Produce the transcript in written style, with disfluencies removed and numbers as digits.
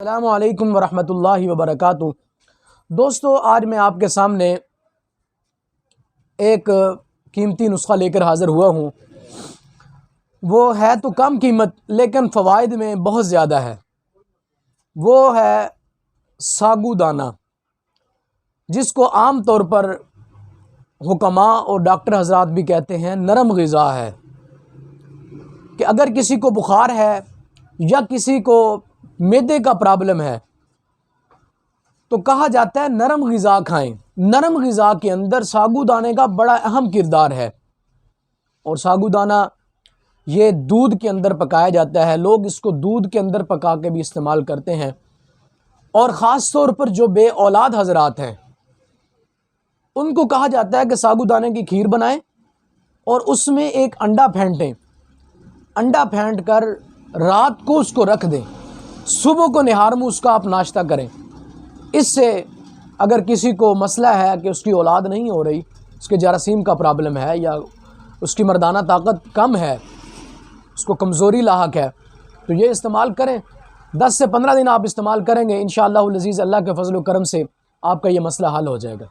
अस्सलामु अलैकुम वरहमतुल्लाहि वबरकातुहू। दोस्तों, आज मैं आपके सामने एक कीमती नुस्ख़ा लेकर हाज़िर हुआ हूँ। वो है तो कम कीमत लेकिन फ़वाइद में बहुत ज़्यादा है। वो है सागूदाना, जिसको आम तौर पर हुक्मा और डॉक्टर हज़रात भी कहते हैं नरम ग़िज़ा है। कि अगर किसी को बुखार है या किसी को मैदे का प्रॉब्लम है तो कहा जाता है नरम ग़िज़ा खाएं। नरम ग़िज़ा के अंदर सागूदाने का बड़ा अहम किरदार है। और सागूदाना ये दूध के अंदर पकाया जाता है। लोग इसको दूध के अंदर पका के भी इस्तेमाल करते हैं। और ख़ास तौर पर जो बे औलाद हज़रात हैं उनको कहा जाता है कि सागूदाने की खीर बनाएं और उसमें एक अंडा फेंटें। अंडा फेंट कर रात को उसको रख दें, सुबह को निहार में उसका आप नाश्ता करें। इससे अगर किसी को मसला है कि उसकी औलाद नहीं हो रही, उसके जरासीम का प्रॉब्लम है या उसकी मर्दाना ताकत कम है, उसको कमज़ोरी लाहक है, तो ये इस्तेमाल करें। 10 से 15 दिन आप इस्तेमाल करेंगे, इंशाअल्लाहुल अज़ीज़ अल्लाह के फ़ज़ल व करम से आपका ये मसला हल हो जाएगा।